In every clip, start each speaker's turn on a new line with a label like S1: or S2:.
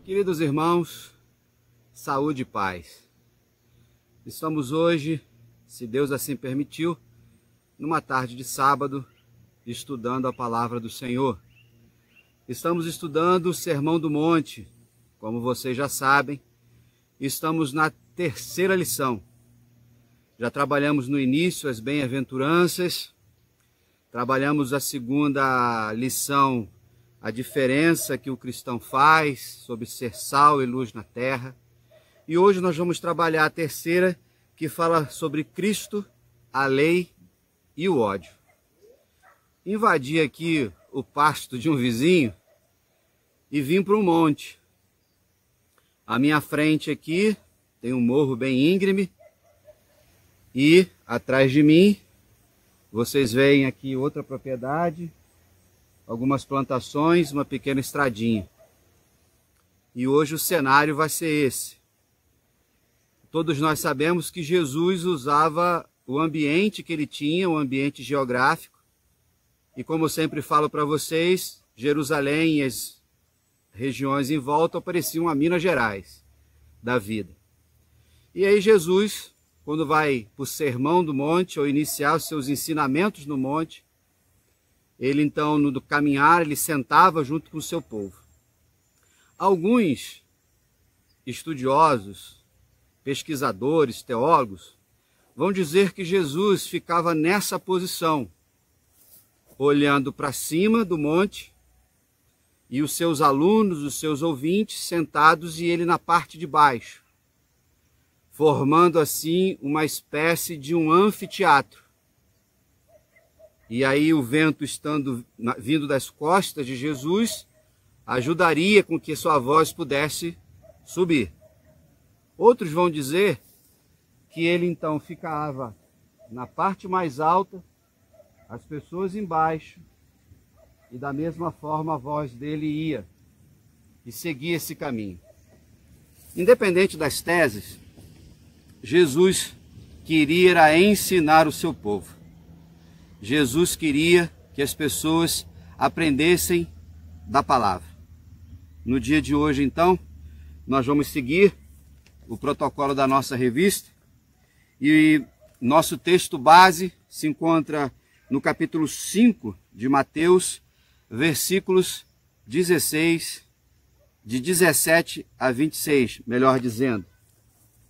S1: Queridos irmãos, saúde e paz. Estamos hoje, se Deus assim permitiu, numa tarde de sábado, estudando a palavra do Senhor. Estamos estudando o Sermão do Monte. Como vocês já sabem, estamos na terceira lição. Já trabalhamos no início as bem-aventuranças, trabalhamos a segunda lição, a diferença que o cristão faz sobre ser sal e luz na terra. E hoje nós vamos trabalhar a terceira, que fala sobre Cristo, a lei e o ódio. Invadi aqui o pasto de um vizinho e vim para um monte. À minha frente aqui tem um morro bem íngreme e atrás de mim vocês veem aqui outra propriedade, algumas plantações, uma pequena estradinha. E hoje o cenário vai ser esse. Todos nós sabemos que Jesus usava o ambiente que ele tinha, o ambiente geográfico. E como eu sempre falo para vocês, Jerusalém e as regiões em volta pareciam a Minas Gerais da vida. E aí Jesus, quando vai para o Sermão do Monte, ou iniciar os seus ensinamentos no monte, ele então, no caminhar, ele sentava junto com o seu povo. Alguns estudiosos, pesquisadores, teólogos, vão dizer que Jesus ficava nessa posição, olhando para cima do monte, e os seus alunos, os seus ouvintes, sentados e ele na parte de baixo, formando assim uma espécie de um anfiteatro. E aí o vento vindo das costas de Jesus ajudaria com que sua voz pudesse subir. Outros vão dizer que ele então ficava na parte mais alta, as pessoas embaixo, e da mesma forma a voz dele ia e seguia esse caminho. Independente das teses, Jesus queria ensinar o seu povo. Jesus queria que as pessoas aprendessem da palavra. No dia de hoje, então, nós vamos seguir o protocolo da nossa revista e nosso texto base se encontra no capítulo 5 de Mateus, versículos 16, de 17 a 26, melhor dizendo.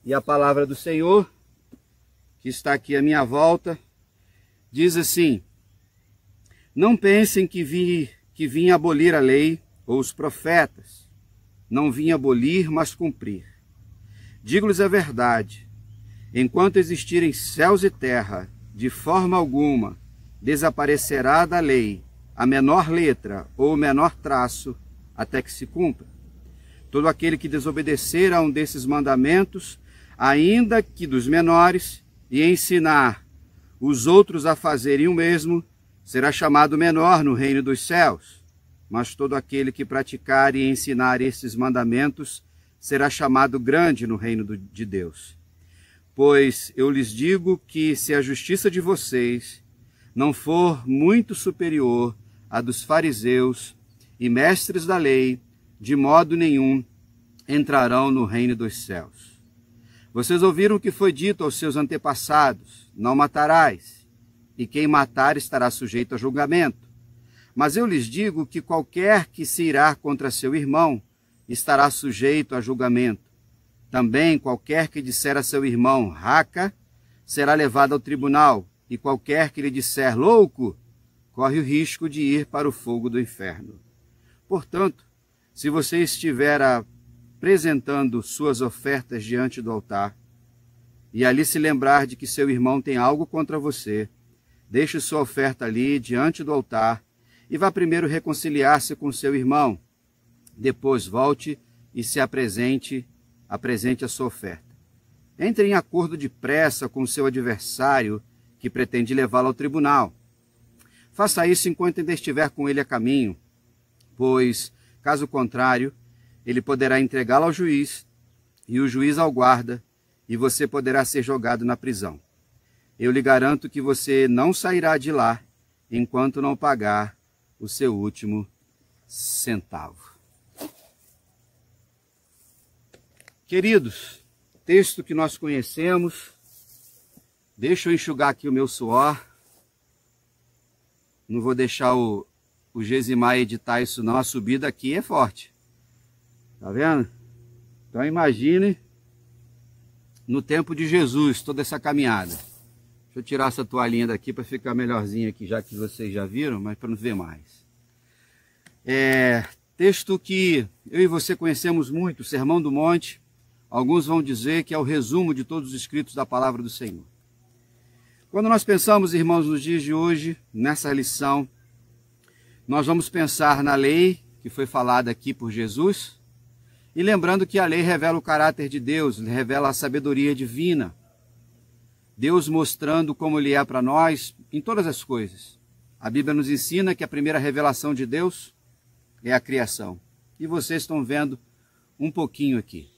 S1: E a palavra do Senhor, que está aqui à minha volta, diz assim: não pensem que vim abolir a lei ou os profetas. Não vim abolir, mas cumprir. Digo-lhes a verdade. Enquanto existirem céus e terra, de forma alguma desaparecerá da lei a menor letra ou o menor traço, até que se cumpra. Todo aquele que desobedecer a um desses mandamentos, ainda que dos menores, e ensinar os outros a fazerem o mesmo, será chamado menor no reino dos céus. Mas todo aquele que praticar e ensinar esses mandamentos será chamado grande no reino de Deus. Pois eu lhes digo que se a justiça de vocês não for muito superior à dos fariseus e mestres da lei, de modo nenhum entrarão no reino dos céus. Vocês ouviram o que foi dito aos seus antepassados: não matarás, e quem matar estará sujeito a julgamento. Mas eu lhes digo que qualquer que se irá contra seu irmão estará sujeito a julgamento. Também qualquer que disser a seu irmão raca será levado ao tribunal, e qualquer que lhe disser louco corre o risco de ir para o fogo do inferno. Portanto, se você estiver apresentando suas ofertas diante do altar, e ali se lembrar de que seu irmão tem algo contra você, deixe sua oferta ali diante do altar e vá primeiro reconciliar-se com seu irmão. Depois volte e se apresente a sua oferta. Entre em acordo depressa com seu adversário que pretende levá-lo ao tribunal. Faça isso enquanto ainda estiver com ele a caminho, pois, caso contrário, ele poderá entregá-lo ao juiz e o juiz ao guarda, e você poderá ser jogado na prisão. Eu lhe garanto que você não sairá de lá enquanto não pagar o seu último centavo. Queridos, texto que nós conhecemos, deixa eu enxugar aqui o meu suor, não vou deixar o Gesimar editar isso não, a subida aqui é forte, tá vendo? Então imagine no tempo de Jesus, toda essa caminhada. Deixa eu tirar essa toalhinha daqui para ficar melhorzinho aqui, já que vocês já viram, mas para não ver mais. Texto que eu e você conhecemos muito, o Sermão do Monte. Alguns vão dizer que é o resumo de todos os escritos da palavra do Senhor. Quando nós pensamos, irmãos, nos dias de hoje, nessa lição, nós vamos pensar na lei que foi falada aqui por Jesus, e lembrando que a lei revela o caráter de Deus, revela a sabedoria divina. Deus mostrando como Ele é para nós em todas as coisas. A Bíblia nos ensina que a primeira revelação de Deus é a criação. E vocês estão vendo um pouquinho aqui.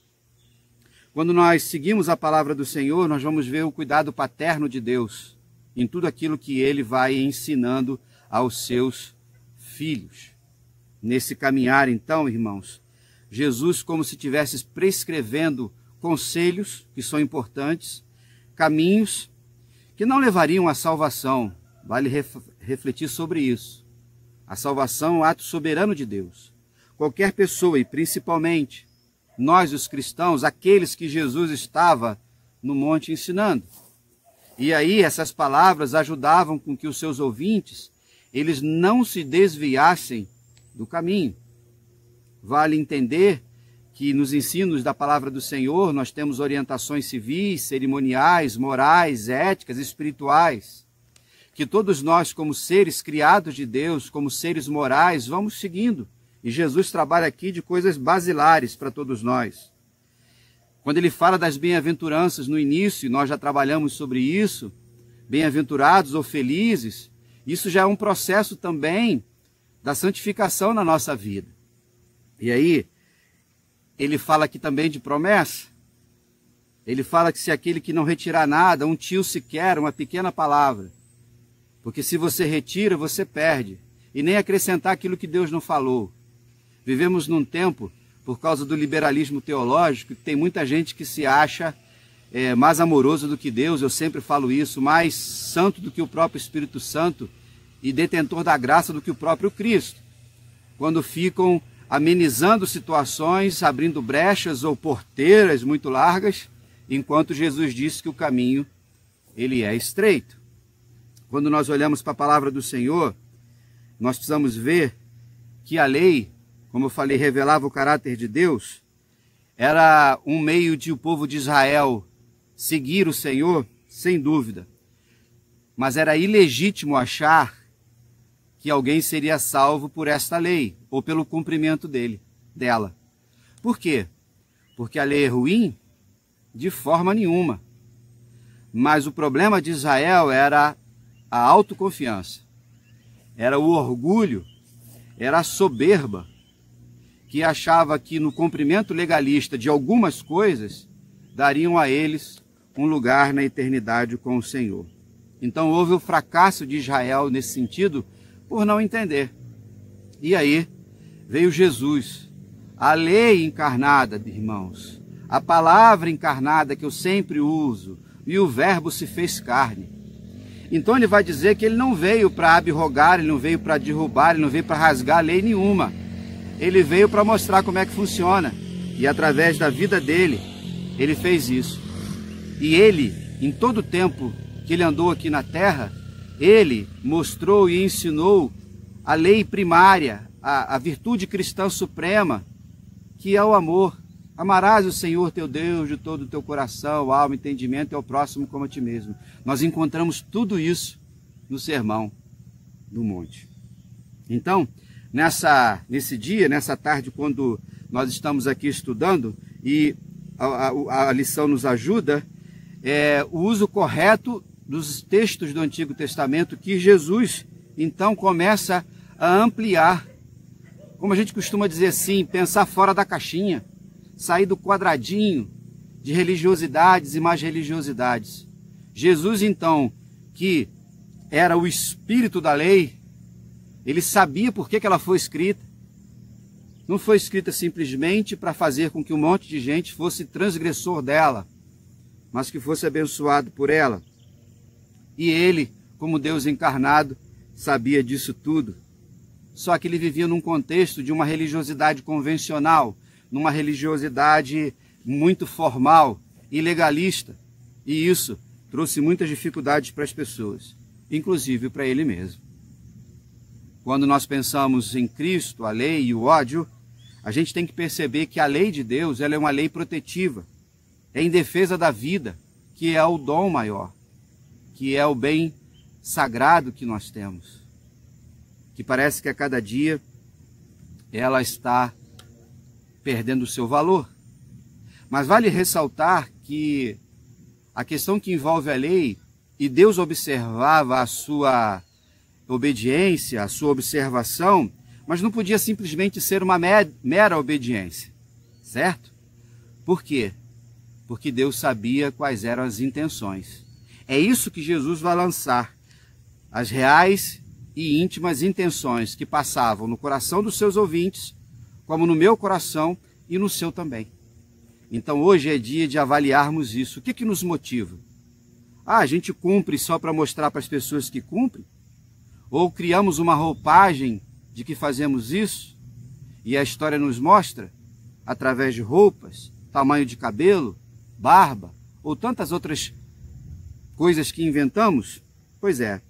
S1: Quando nós seguimos a palavra do Senhor, nós vamos ver o cuidado paterno de Deus em tudo aquilo que Ele vai ensinando aos seus filhos. Nesse caminhar, então, irmãos, Jesus como se estivesse prescrevendo conselhos que são importantes, caminhos que não levariam à salvação. Vale refletir sobre isso. A salvação é um ato soberano de Deus. Qualquer pessoa, e principalmente nós os cristãos, aqueles que Jesus estava no monte ensinando. E aí essas palavras ajudavam com que os seus ouvintes, eles não se desviassem do caminho. Vale entender que nos ensinos da palavra do Senhor nós temos orientações civis, cerimoniais, morais, éticas, espirituais, que todos nós como seres criados de Deus, como seres morais, vamos seguindo. E Jesus trabalha aqui de coisas basilares para todos nós. Quando ele fala das bem-aventuranças no início, e nós já trabalhamos sobre isso, bem-aventurados ou felizes, isso já é um processo também da santificação na nossa vida. E aí, ele fala aqui também de promessa. Ele fala que se aquele que não retirar nada, um tio sequer, uma pequena palavra, porque se você retira, você perde, e nem acrescentar aquilo que Deus não falou. Vivemos num tempo, por causa do liberalismo teológico, que tem muita gente que se acha mais amoroso do que Deus, eu sempre falo isso, mais santo do que o próprio Espírito Santo e detentor da graça do que o próprio Cristo. Quando ficam amenizando situações, abrindo brechas ou porteiras muito largas, enquanto Jesus disse que o caminho ele é estreito. Quando nós olhamos para a palavra do Senhor, nós precisamos ver que a lei, como eu falei, revelava o caráter de Deus, era um meio de o povo de Israel seguir o Senhor, sem dúvida. Mas era ilegítimo achar que alguém seria salvo por esta lei, ou pelo cumprimento dela. Por quê? Porque a lei é ruim? De forma nenhuma. Mas o problema de Israel era a autoconfiança, era o orgulho, era a soberba, que achava que no cumprimento legalista de algumas coisas, dariam a eles um lugar na eternidade com o Senhor. Então houve o fracasso de Israel nesse sentido, por não entender. E aí veio Jesus, a lei encarnada, irmãos, a palavra encarnada que eu sempre uso, e o verbo se fez carne. Então ele vai dizer que ele não veio para abrogar, ele não veio para derrubar, ele não veio para rasgar lei nenhuma. Ele veio para mostrar como é que funciona. E através da vida dele, ele fez isso. E ele, em todo o tempo que ele andou aqui na terra, ele mostrou e ensinou a lei primária, a virtude cristã suprema, que é o amor. Amarás o Senhor teu Deus de todo o teu coração, alma, entendimento e ao próximo como a ti mesmo. Nós encontramos tudo isso no Sermão do Monte. Então, nesse dia, nessa tarde, quando nós estamos aqui estudando, e a lição nos ajuda, o uso correto dos textos do Antigo Testamento, que Jesus, então, começa a ampliar. Como a gente costuma dizer assim, pensar fora da caixinha, sair do quadradinho de religiosidades e mais religiosidades. Jesus, então, que era o espírito da lei, ele sabia por que ela foi escrita. não foi escrita simplesmente para fazer com que um monte de gente fosse transgressor dela, mas que fosse abençoado por ela. E ele, como Deus encarnado, sabia disso tudo. Só que ele vivia num contexto de uma religiosidade convencional, numa religiosidade muito formal e legalista. E isso trouxe muitas dificuldades para as pessoas, inclusive para ele mesmo. Quando nós pensamos em Cristo, a lei e o ódio, a gente tem que perceber que a lei de Deus ela é uma lei protetiva, é em defesa da vida, que é o dom maior, que é o bem sagrado que nós temos, que parece que a cada dia ela está perdendo o seu valor. Mas vale ressaltar que a questão que envolve a lei, e Deus observava a sua obediência, a sua observação, mas não podia simplesmente ser uma mera obediência, certo? Por quê? Porque Deus sabia quais eram as intenções. É isso que Jesus vai lançar, as reais e íntimas intenções que passavam no coração dos seus ouvintes, como no meu coração e no seu também. Então hoje é dia de avaliarmos isso. O que nos motiva? A gente cumpre só para mostrar para as pessoas que cumprem? Ou criamos uma roupagem de que fazemos isso? E a história nos mostra, através de roupas, tamanho de cabelo, barba, ou tantas outras coisas que inventamos? Pois é,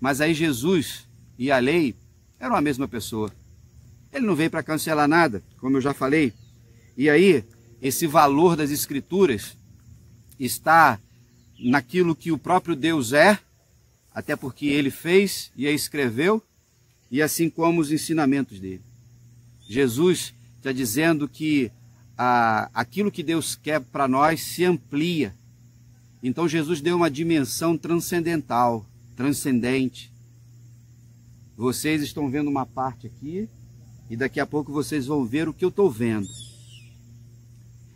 S1: mas aí Jesus e a lei eram a mesma pessoa. Ele não veio para cancelar nada, como eu já falei. E aí, esse valor das Escrituras está naquilo que o próprio Deus é, até porque ele fez e a escreveu, e assim como os ensinamentos dele. Jesus está dizendo que aquilo que Deus quer para nós se amplia. Então Jesus deu uma dimensão transcendental, transcendente. Vocês estão vendo uma parte aqui, e daqui a pouco vocês vão ver o que eu estou vendo.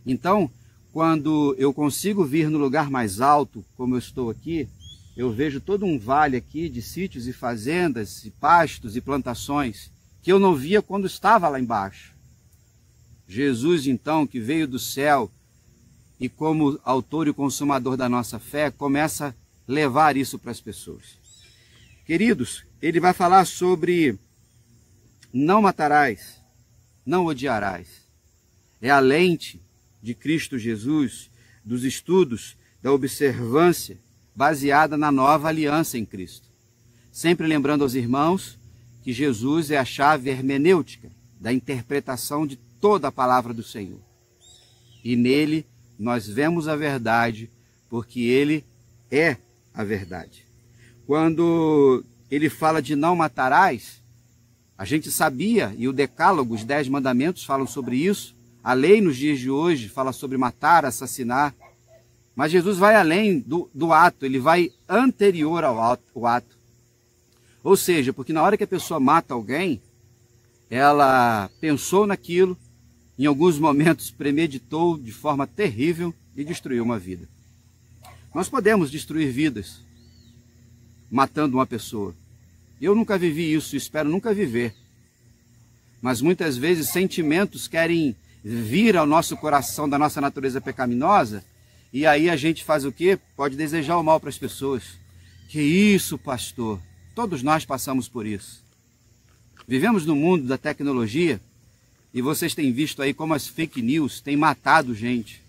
S1: Então, quando eu consigo vir no lugar mais alto, como eu estou aqui, eu vejo todo um vale aqui de sítios e fazendas, e pastos e plantações, que eu não via quando estava lá embaixo. Jesus, então, que veio do céu e como autor e consumador da nossa fé, começa a levar isso para as pessoas. Queridos, ele vai falar sobre não matarás, não odiarás. É a lente de Cristo Jesus, dos estudos, da observância, baseada na nova aliança em Cristo. Sempre lembrando aos irmãos que Jesus é a chave hermenêutica da interpretação de toda a palavra do Senhor. E nele nós vemos a verdade, porque ele é a verdade. Quando ele fala de não matarás, a gente sabia, e o Decálogo, os 10 mandamentos falam sobre isso, a lei nos dias de hoje fala sobre matar, assassinar, mas Jesus vai além do ato, ele vai anterior ao ato. Ou seja, porque na hora que a pessoa mata alguém, ela pensou naquilo, em alguns momentos premeditou de forma terrível e destruiu uma vida. Nós podemos destruir vidas matando uma pessoa. Eu nunca vivi isso, espero nunca viver. Mas muitas vezes sentimentos querem vir ao nosso coração da nossa natureza pecaminosa, e aí a gente faz o quê? Pode desejar o mal para as pessoas. Que isso, pastor? Todos nós passamos por isso. Vivemos no mundo da tecnologia, e vocês têm visto aí como as fake news têm matado gente,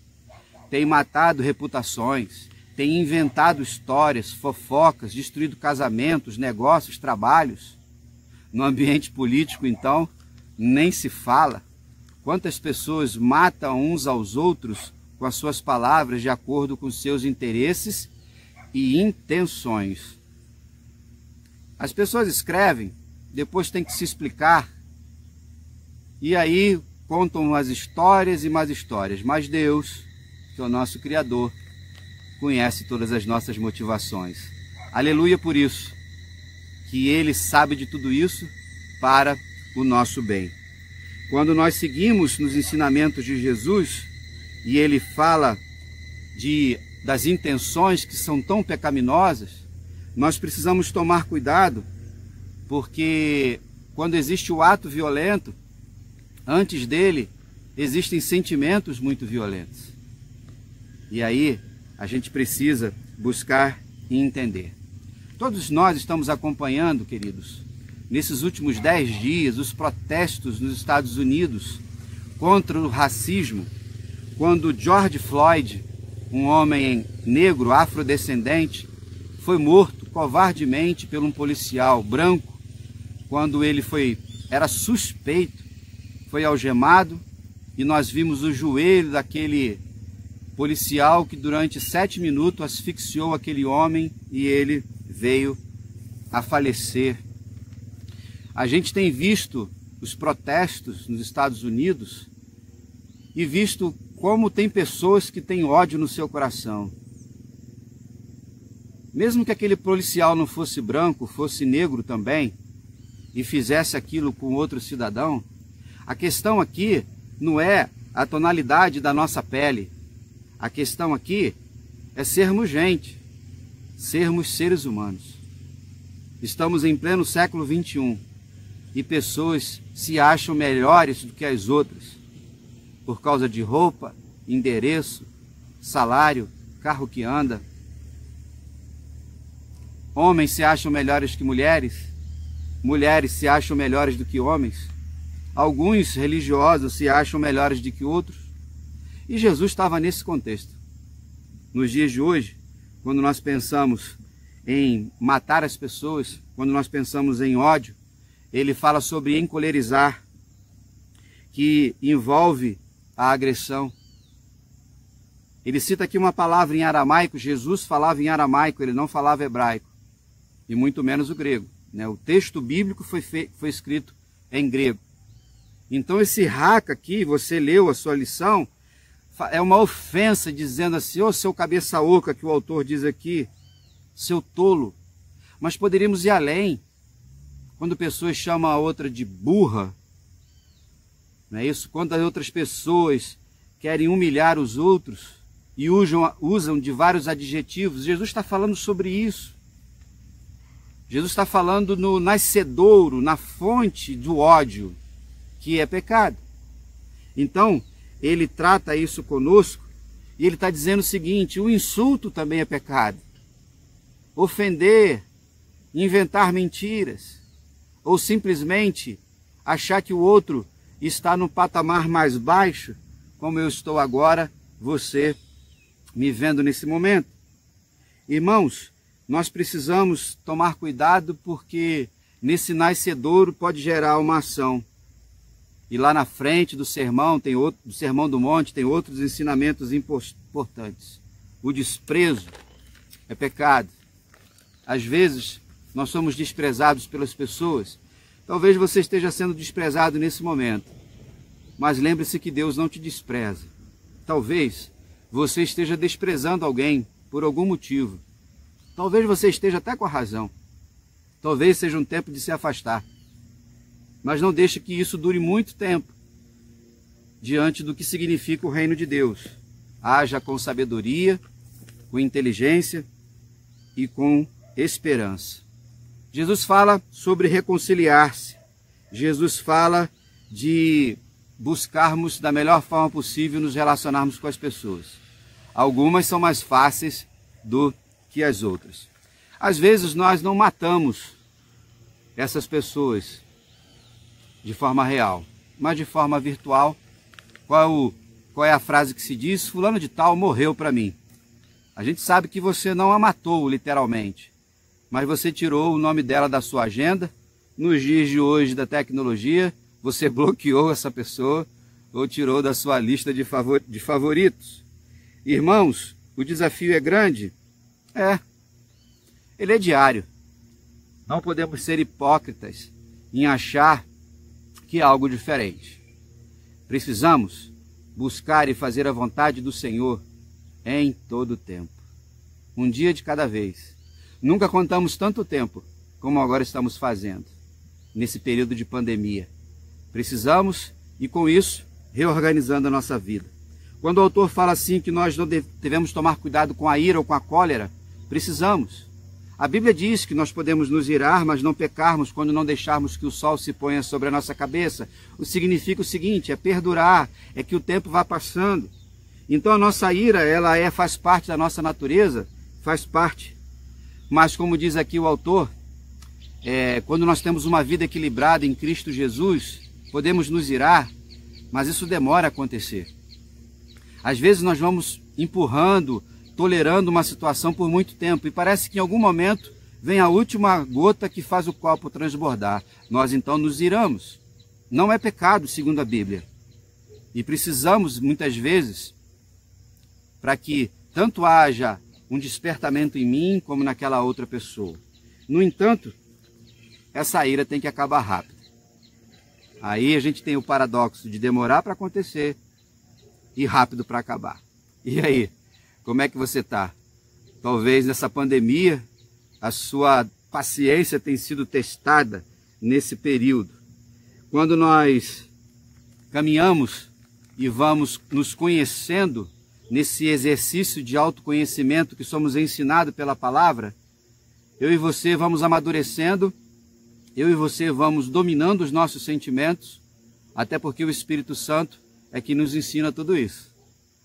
S1: têm matado reputações, têm inventado histórias, fofocas, destruído casamentos, negócios, trabalhos. No ambiente político, então, nem se fala. Quantas pessoas matam uns aos outros com as suas palavras de acordo com seus interesses e intenções. As pessoas escrevem, depois tem que se explicar, e aí contam as histórias e mais histórias. Mas Deus, que é o nosso Criador, conhece todas as nossas motivações. Aleluia por isso, que Ele sabe de tudo isso para o nosso bem. Quando nós seguimos nos ensinamentos de Jesus, e Ele fala das intenções que são tão pecaminosas, nós precisamos tomar cuidado, porque quando existe o ato violento, Antes dele, existem sentimentos muito violentos. E aí, a gente precisa buscar e entender. Todos nós estamos acompanhando, queridos, nesses últimos 10 dias, os protestos nos Estados Unidos contra o racismo, quando George Floyd, um homem negro, afrodescendente, foi morto covardemente por um policial branco, quando ele era suspeito, foi algemado, e nós vimos o joelho daquele policial que durante 7 minutos asfixiou aquele homem e ele veio a falecer. A gente tem visto os protestos nos Estados Unidos e visto como tem pessoas que têm ódio no seu coração. Mesmo que aquele policial não fosse branco, fosse negro também, e fizesse aquilo com outro cidadão, a questão aqui não é a tonalidade da nossa pele. A questão aqui é sermos gente, sermos seres humanos. Estamos em pleno século XXI e pessoas se acham melhores do que as outras por causa de roupa, endereço, salário, carro que anda. Homens se acham melhores que mulheres, mulheres se acham melhores do que homens. Alguns religiosos se acham melhores do que outros. E Jesus estava nesse contexto. Nos dias de hoje, quando nós pensamos em matar as pessoas, quando nós pensamos em ódio, ele fala sobre encolerizar, que envolve a agressão. Ele cita aqui uma palavra em aramaico. Jesus falava em aramaico, ele não falava hebraico, e muito menos o grego, né? O texto bíblico foi escrito em grego. Então esse raca aqui, você leu a sua lição, é uma ofensa, dizendo assim: ô seu cabeça oca, que o autor diz aqui, seu tolo. Mas poderíamos ir além. Quando pessoas chamam a outra de burra, não é isso? Quando as outras pessoas querem humilhar os outros e usam de vários adjetivos, Jesus está falando sobre isso. Jesus está falando no nascedouro, na fonte do ódio, que é pecado. Então, ele trata isso conosco e ele está dizendo o seguinte: o insulto também é pecado. Ofender, inventar mentiras, ou simplesmente achar que o outro está no patamar mais baixo, como eu estou agora, você me vendo nesse momento. Irmãos, nós precisamos tomar cuidado, porque nesse nascedouro pode gerar uma ação. E lá na frente do sermão, do Sermão do Monte, tem outros ensinamentos importantes. O desprezo é pecado. Às vezes, nós somos desprezados pelas pessoas. Talvez você esteja sendo desprezado nesse momento. Mas lembre-se que Deus não te despreza. Talvez você esteja desprezando alguém por algum motivo. Talvez você esteja até com a razão. Talvez seja um tempo de se afastar. Mas não deixe que isso dure muito tempo diante do que significa o reino de Deus. Haja com sabedoria, com inteligência e com esperança. Jesus fala sobre reconciliar-se. Jesus fala de buscarmos da melhor forma possível nos relacionarmos com as pessoas. Algumas são mais fáceis do que as outras. Às vezes nós não matamos essas pessoas de forma real, mas de forma virtual. Qual é a frase que se diz? Fulano de tal morreu para mim. A gente sabe que você não a matou literalmente, mas você tirou o nome dela da sua agenda. Nos dias de hoje da tecnologia, você bloqueou essa pessoa ou tirou da sua lista de favoritos. Irmãos, o desafio é grande? Ele é diário. Não podemos ser hipócritas em achar que é algo diferente. Precisamos buscar e fazer a vontade do Senhor em todo o tempo. Um dia de cada vez. Nunca contamos tanto tempo como agora estamos fazendo, nesse período de pandemia. Precisamos, e com isso, reorganizando a nossa vida. Quando o autor fala assim que nós não devemos tomar cuidado com a ira ou com a cólera, precisamos. A Bíblia diz que nós podemos nos irar, mas não pecarmos quando não deixarmos que o sol se ponha sobre a nossa cabeça. O significa o seguinte, é perdurar, é que o tempo vá passando. Então a nossa ira, faz parte da nossa natureza, faz parte. Mas como diz aqui o autor, quando nós temos uma vida equilibrada em Cristo Jesus, podemos nos irar, mas isso demora a acontecer. Às vezes nós vamos empurrando, tolerando uma situação por muito tempo e parece que em algum momento vem a última gota que faz o copo transbordar. Nós então nos iramos. Não é pecado, segundo a Bíblia. E precisamos, muitas vezes, para que tanto haja um despertamento em mim como naquela outra pessoa. No entanto, essa ira tem que acabar rápido. Aí a gente tem o paradoxo de demorar para acontecer e rápido para acabar. E aí? Como é que você está? Talvez nessa pandemia a sua paciência tenha sido testada nesse período. Quando nós caminhamos e vamos nos conhecendo nesse exercício de autoconhecimento que somos ensinados pela palavra, eu e você vamos amadurecendo, eu e você vamos dominando os nossos sentimentos, até porque o Espírito Santo é que nos ensina tudo isso.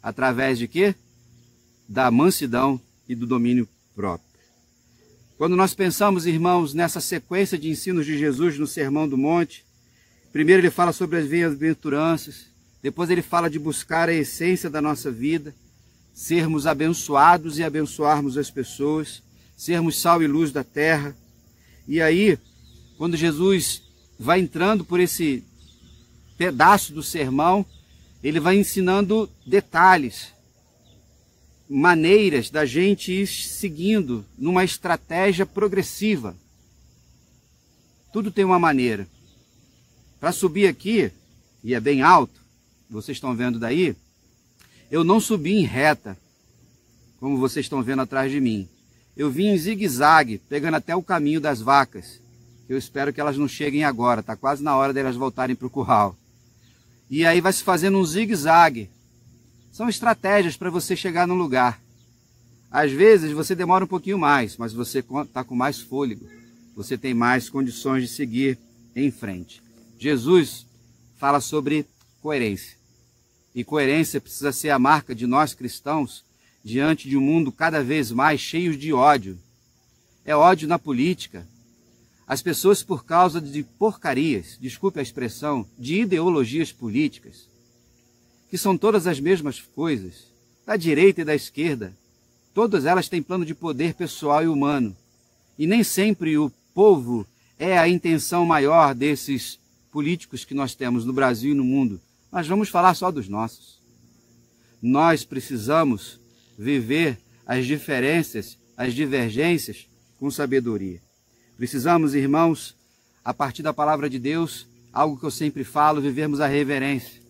S1: Através de quê? Da mansidão e do domínio próprio. Quando nós pensamos, irmãos, nessa sequência de ensinos de Jesus no Sermão do Monte, primeiro ele fala sobre as bem-aventuranças, depois ele fala de buscar a essência da nossa vida, sermos abençoados e abençoarmos as pessoas, sermos sal e luz da terra. E aí, quando Jesus vai entrando por esse pedaço do sermão, ele vai ensinando detalhes, maneiras da gente ir seguindo numa estratégia progressiva. Tudo tem uma maneira. Para subir aqui, e é bem alto, vocês estão vendo daí, eu não subi em reta, como vocês estão vendo atrás de mim. Eu vim em zigue-zague, pegando até o caminho das vacas. Eu espero que elas não cheguem agora, está quase na hora delas voltarem para o curral. E aí vai se fazendo um zigue-zague. São estratégias para você chegar no lugar. Às vezes você demora um pouquinho mais, mas você está com mais fôlego. Você tem mais condições de seguir em frente. Jesus fala sobre coerência. E coerência precisa ser a marca de nós cristãos diante de um mundo cada vez mais cheio de ódio. É ódio na política. As pessoas, por causa de porcarias, desculpe a expressão, de ideologias políticas, que são todas as mesmas coisas, da direita e da esquerda, todas elas têm plano de poder pessoal e humano. E nem sempre o povo é a intenção maior desses políticos que nós temos no Brasil e no mundo. Mas vamos falar só dos nossos. Nós precisamos viver as diferenças, as divergências com sabedoria. Precisamos, irmãos, a partir da palavra de Deus, algo que eu sempre falo, vivermos a reverência.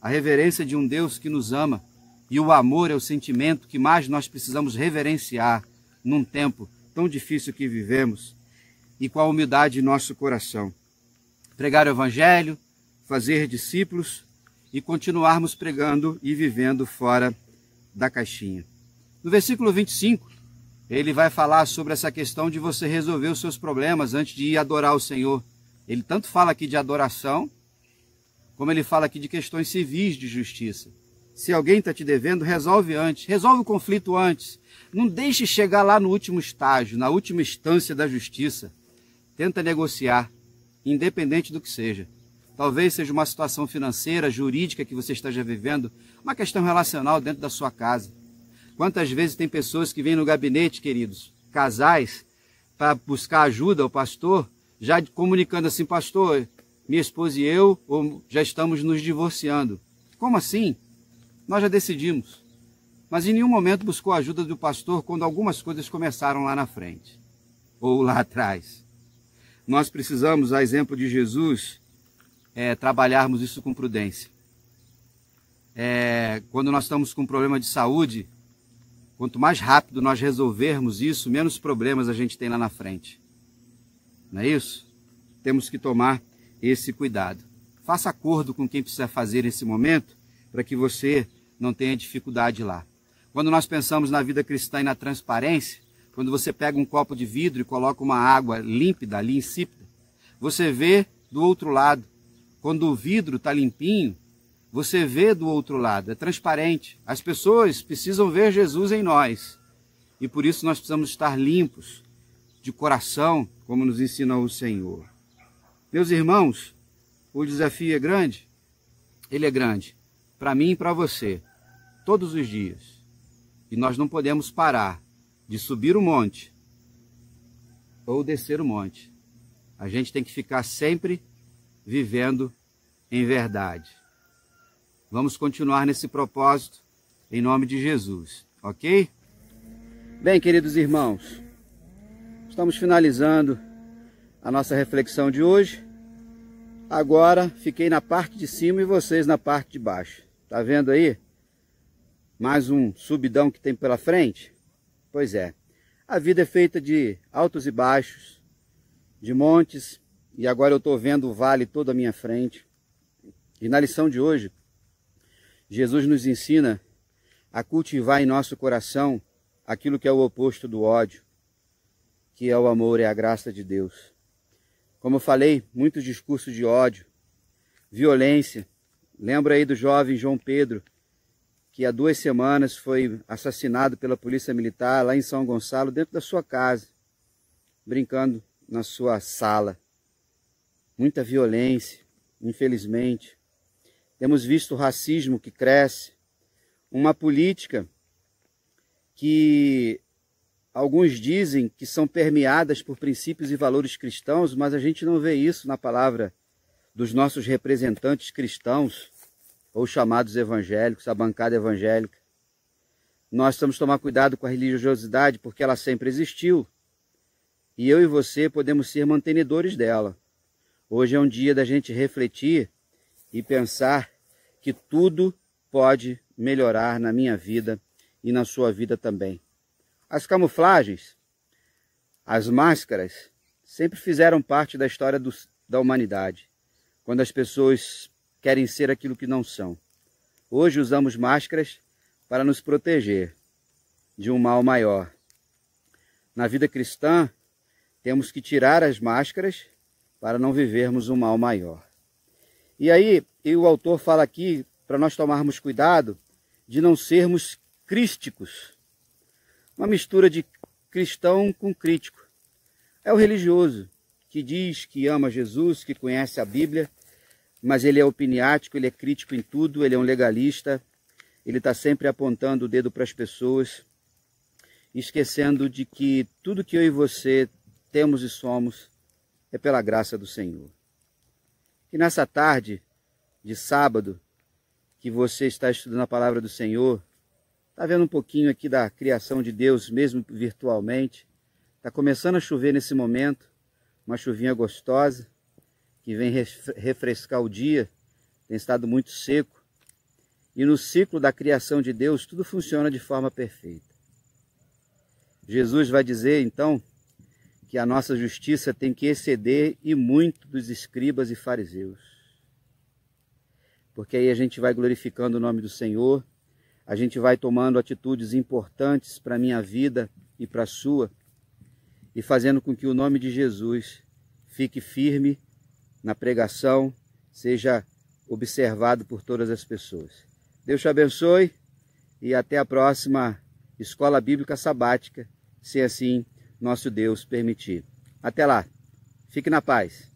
S1: A reverência de um Deus que nos ama. E o amor é o sentimento que mais nós precisamos reverenciar num tempo tão difícil que vivemos e com a humildade em nosso coração. Pregar o Evangelho, fazer discípulos e continuarmos pregando e vivendo fora da caixinha. No versículo 25, ele vai falar sobre essa questão de você resolver os seus problemas antes de ir adorar o Senhor. Ele tanto fala aqui de adoração, como ele fala aqui de questões civis de justiça. Se alguém está te devendo, resolve antes, resolve o conflito antes. Não deixe chegar lá no último estágio, na última instância da justiça. Tenta negociar, independente do que seja. Talvez seja uma situação financeira, jurídica que você esteja vivendo, uma questão relacional dentro da sua casa. Quantas vezes tem pessoas que vêm no gabinete, queridos, casais, para buscar ajuda ao pastor, já comunicando assim, pastor, minha esposa e eu já estamos nos divorciando. Como assim? Nós já decidimos. Mas em nenhum momento buscou a ajuda do pastor quando algumas coisas começaram lá na frente, ou lá atrás. Nós precisamos, a exemplo de Jesus, trabalharmos isso com prudência. Quando nós estamos com um problema de saúde, quanto mais rápido nós resolvermos isso, menos problemas a gente tem lá na frente. Não é isso? Temos que tomar esse cuidado. Faça acordo com quem precisa fazer nesse momento, para que você não tenha dificuldade lá. Quando nós pensamos na vida cristã e na transparência, quando você pega um copo de vidro e coloca uma água límpida ali, insípida, você vê do outro lado. Quando o vidro está limpinho, você vê do outro lado, é transparente. As pessoas precisam ver Jesus em nós. E por isso nós precisamos estar limpos de coração, como nos ensinou o Senhor. Meus irmãos, o desafio é grande? Ele é grande, para mim e para você, todos os dias. E nós não podemos parar de subir o monte ou descer o monte. A gente tem que ficar sempre vivendo em verdade. Vamos continuar nesse propósito em nome de Jesus, ok? Bem, queridos irmãos, estamos finalizando a nossa reflexão de hoje. Agora fiquei na parte de cima e vocês na parte de baixo. Tá vendo aí? Mais um subidão que tem pela frente? Pois é, a vida é feita de altos e baixos, de montes, e agora eu estou vendo o vale todo à minha frente. E na lição de hoje, Jesus nos ensina a cultivar em nosso coração aquilo que é o oposto do ódio, que é o amor e a graça de Deus. Como eu falei, muitos discursos de ódio, violência. Lembra aí do jovem João Pedro, que há 2 semanas foi assassinado pela polícia militar lá em São Gonçalo, dentro da sua casa, brincando na sua sala. Muita violência, infelizmente. Temos visto o racismo que cresce, uma política que alguns dizem que são permeadas por princípios e valores cristãos, mas a gente não vê isso na palavra dos nossos representantes cristãos, ou chamados evangélicos, a bancada evangélica. Nós temos que tomar cuidado com a religiosidade, porque ela sempre existiu, e eu e você podemos ser mantenedores dela. Hoje é um dia da gente refletir e pensar que tudo pode melhorar na minha vida e na sua vida também. As camuflagens, as máscaras, sempre fizeram parte da história da humanidade, quando as pessoas querem ser aquilo que não são. Hoje usamos máscaras para nos proteger de um mal maior. Na vida cristã, temos que tirar as máscaras para não vivermos um mal maior. E aí, o autor fala aqui para nós tomarmos cuidado de não sermos crísticos. Uma mistura de cristão com crítico. É o religioso que diz que ama Jesus, que conhece a Bíblia, mas ele é opiniático, ele é crítico em tudo, ele é um legalista, ele está sempre apontando o dedo para as pessoas, esquecendo de que tudo que eu e você temos e somos é pela graça do Senhor. E nessa tarde de sábado, que você está estudando a palavra do Senhor, está vendo um pouquinho aqui da criação de Deus, mesmo virtualmente. Está começando a chover nesse momento, uma chuvinha gostosa, que vem refrescar o dia, tem estado muito seco. E no ciclo da criação de Deus, tudo funciona de forma perfeita. Jesus vai dizer, então, que a nossa justiça tem que exceder e muito dos escribas e fariseus. Porque aí a gente vai glorificando o nome do Senhor, a gente vai tomando atitudes importantes para a minha vida e para a sua, e fazendo com que o nome de Jesus fique firme na pregação, seja observado por todas as pessoas. Deus te abençoe e até a próxima Escola Bíblica Sabática, se assim nosso Deus permitir. Até lá, fique na paz.